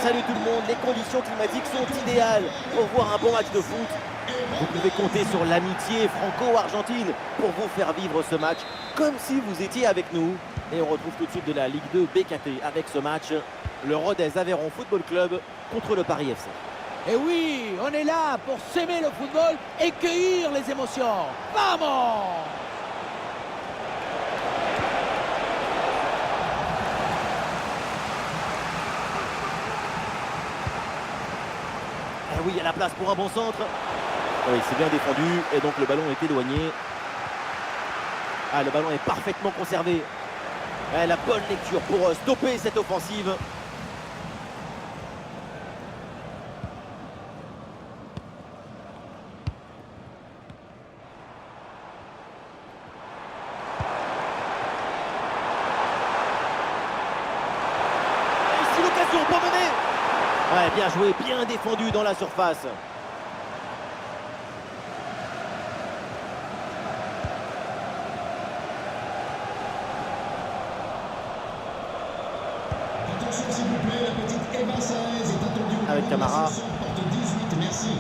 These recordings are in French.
Salut tout le monde, les conditions climatiques sont idéales pour voir un bon match de foot. Vous pouvez compter sur l'amitié franco-argentine pour vous faire vivre ce match comme si vous étiez avec nous. Et on retrouve tout de suite de la Ligue 2 BKT avec ce match, le Rodez Aveyron Football Club contre le Paris FC. Et oui, on est là pour s'aimer le football et cueillir les émotions. Vamos! Ah oui, il y a la place pour un bon centre. Oui, c'est bien défendu et donc le ballon est éloigné. Ah, le ballon est parfaitement conservé. Ah, la bonne lecture pour stopper cette offensive. Et ici l'occasion pour mener. Ouais, bien joué, bien défendu dans la surface. Attention s'il vous plaît, la petite Eva Saez est attendue au Avec Camara. porte 18, merci.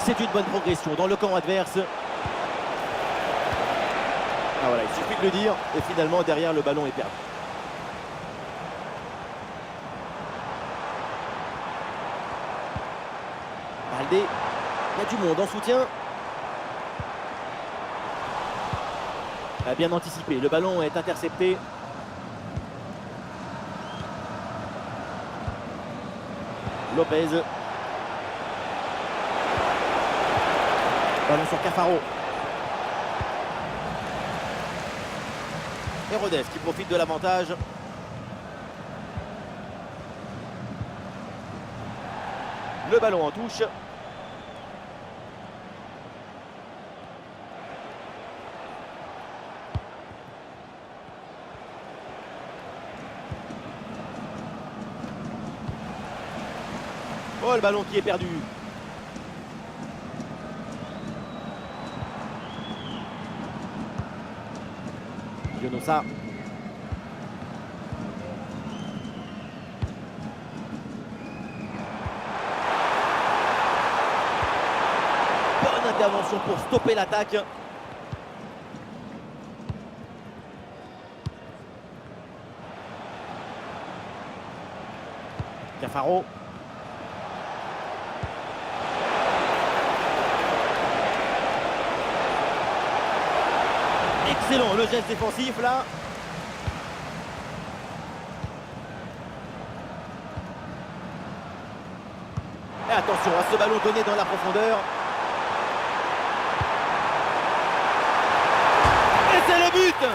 C'est une bonne progression dans le camp adverse. Ah voilà, il suffit de le dire. Et finalement, derrière, le ballon est perdu. Baldé, il y a du monde en soutien. A bien anticipé, le ballon est intercepté. Lopez. Ballon sur Cafaro. Et Rodez qui profite de l'avantage. Le ballon en touche. Oh, le ballon qui est perdu. Yonosa. Bonne intervention pour stopper l'attaque. Cafaro. Excellent le geste défensif là. Et attention à ce ballon donné dans la profondeur. Et c'est le but.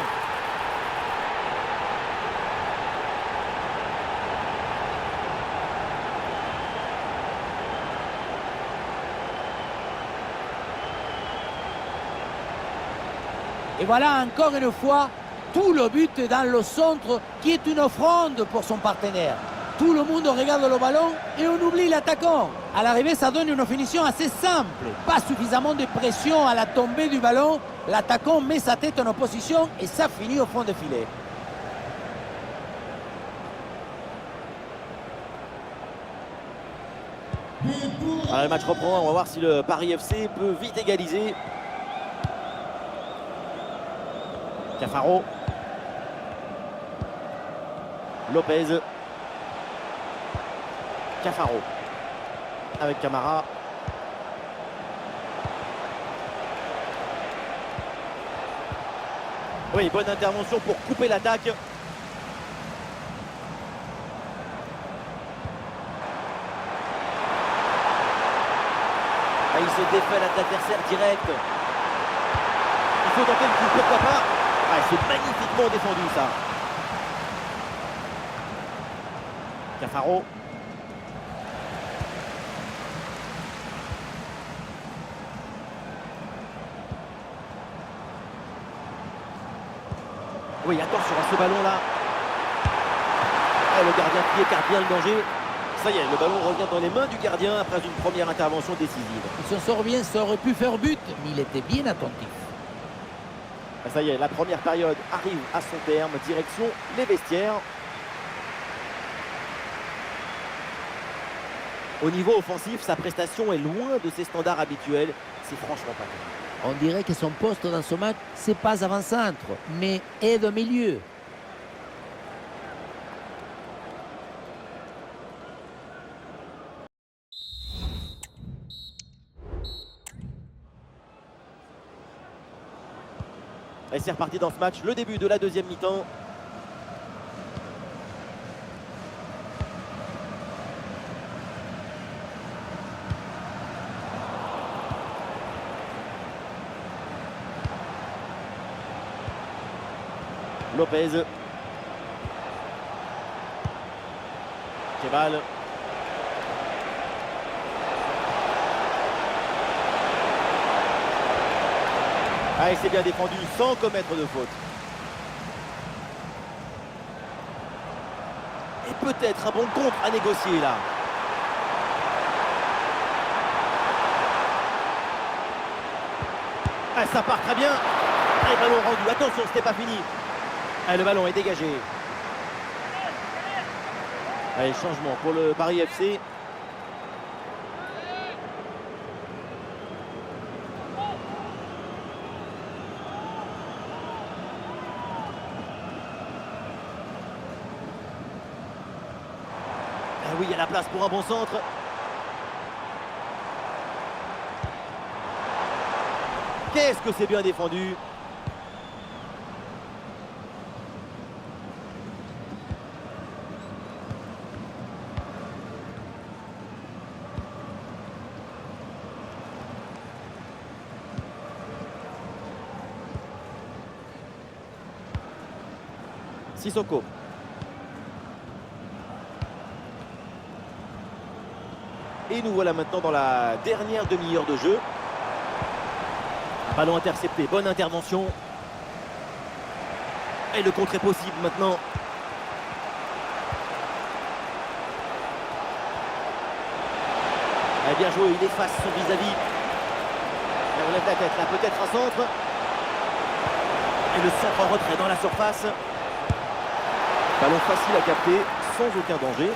Et voilà encore une fois, tout le but est dans le centre qui est une offrande pour son partenaire. Tout le monde regarde le ballon et on oublie l'attaquant. À l'arrivée, ça donne une finition assez simple. Pas suffisamment de pression à la tombée du ballon. L'attaquant met sa tête en opposition et ça finit au fond de filet. Alors, le match reprend, on va voir si le Paris FC peut vite égaliser. Cafaro. Lopez. Cafaro. Avec Camara. Oui, bonne intervention pour couper l'attaque. Ah, il se défait l'adversaire direct. Il faut tenter le coup, pourquoi pas. Ah, c'est magnifiquement défendu ça. Cafaro. Oui, attention à ce ballon là. Ah, le gardien qui écarte bien le danger. Ça y est, le ballon revient dans les mains du gardien après une première intervention décisive. Il s'en sort bien, ça aurait pu faire but, mais il était bien attentif. Ça y est, la première période arrive à son terme, direction les vestiaires. Au niveau offensif, sa prestation est loin de ses standards habituels. C'est franchement pas terrible. On dirait que son poste dans ce match, c'est pas avant-centre, mais aide au milieu. Et c'est reparti dans ce match, le début de la deuxième mi-temps. Lopez. Kebal. Ah, il s'est bien défendu sans commettre de faute. Et peut-être un bon contre à négocier là. Ah, ça part très bien. Ah, le ballon rendu. Attention, c'était pas fini. Ah, le ballon est dégagé. Allez, changement pour le Paris FC. Ah oui, il y a la place pour un bon centre. Qu'est-ce que c'est bien défendu. Sissoko. Et nous voilà maintenant dans la dernière demi-heure de jeu. Ballon intercepté, bonne intervention. Et le contre est possible maintenant. Ah, bien joué, il efface son vis-à-vis. On lève la tête, là peut-être un centre. Et le centre en retrait dans la surface. Ballon facile à capter, sans aucun danger.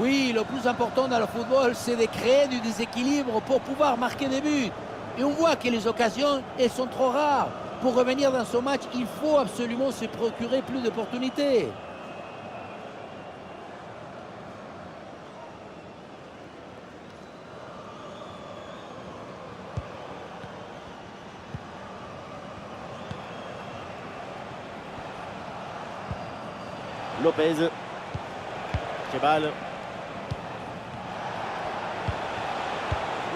Oui, le plus important dans le football, c'est de créer du déséquilibre pour pouvoir marquer des buts. Et on voit que les occasions, elles sont trop rares. Pour revenir dans ce match, il faut absolument se procurer plus d'opportunités. Lopez. Kebal.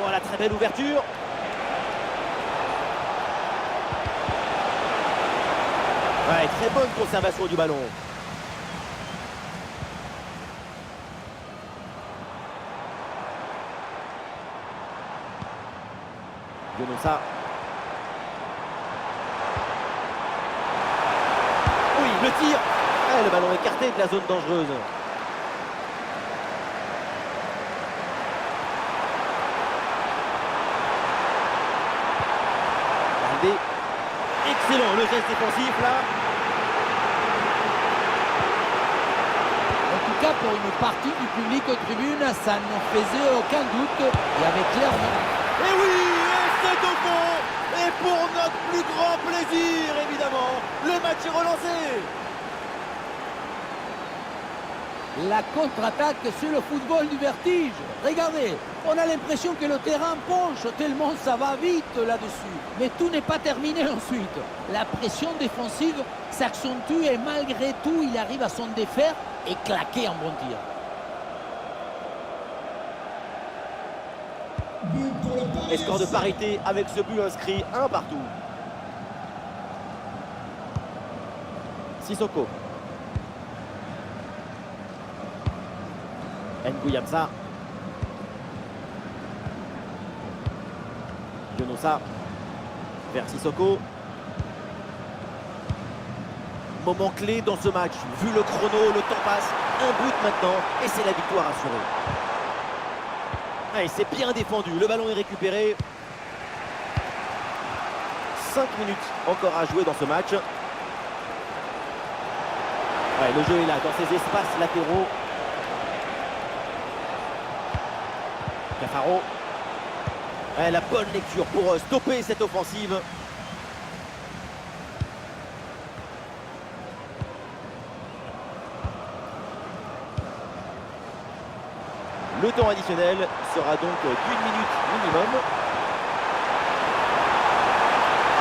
Voilà, très belle ouverture. Ouais, très bonne conservation du ballon. Dionosa. Oui, le tir. Ah, le ballon écarté de la zone dangereuse. Excellent le geste défensif là. En tout cas, pour une partie du public aux tribunes, ça ne faisait aucun doute. Il y avait clairement... Et oui, et c'est au fond. Et pour notre plus grand plaisir, évidemment, le match est relancé. La contre-attaque, c'est le football du vertige. Regardez, on a l'impression que le terrain penche tellement ça va vite là-dessus. Mais tout n'est pas terminé ensuite. La pression défensive s'accentue et malgré tout, il arrive à s'en défaire et claquer un bon tir. Et score de parité avec ce but inscrit, un partout. Sissoko. Nguyamsa. Dionosa. Vers Sissoko. Moment clé dans ce match. Vu le chrono, le temps passe. Un but maintenant et c'est la victoire assurée. Et c'est bien défendu. Le ballon est récupéré. 5 minutes encore à jouer dans ce match. Ouais, le jeu est là, dans ces espaces latéraux. Cafaro. Ouais, la bonne lecture pour stopper cette offensive. Le temps additionnel sera donc d'1 minute minimum.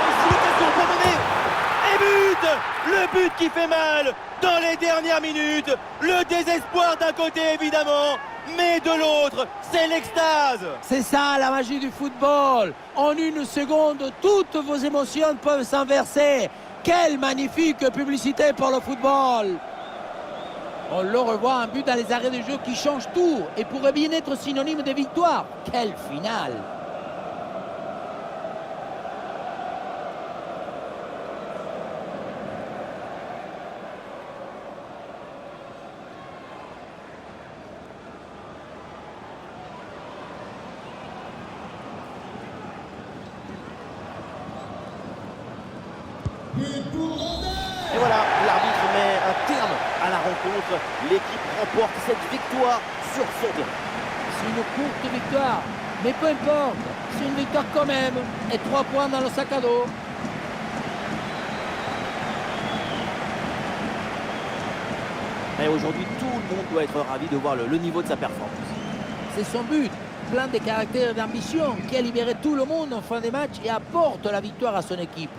Ici l'occasion pour mener. Et but! Le but qui fait mal dans les dernières minutes. Le désespoir d'un côté évidemment, mais de l'autre, c'est l'extase. C'est ça la magie du football. En une seconde, toutes vos émotions peuvent s'inverser. Quelle magnifique publicité pour le football! On le revoit, un but dans les arrêts de jeu qui change tout et pourrait bien être synonyme de victoire. Quelle finale! But pour Randall. Et voilà, l'arbitre met un terme à la rencontre. L'équipe remporte cette victoire sur son terrain. C'est une courte victoire, mais peu importe. C'est une victoire quand même. Et 3 points dans le sac à dos. Et aujourd'hui, tout le monde doit être ravi de voir le niveau de sa performance. C'est son but, plein de caractère et d'ambition, qui a libéré tout le monde en fin de match et apporte la victoire à son équipe.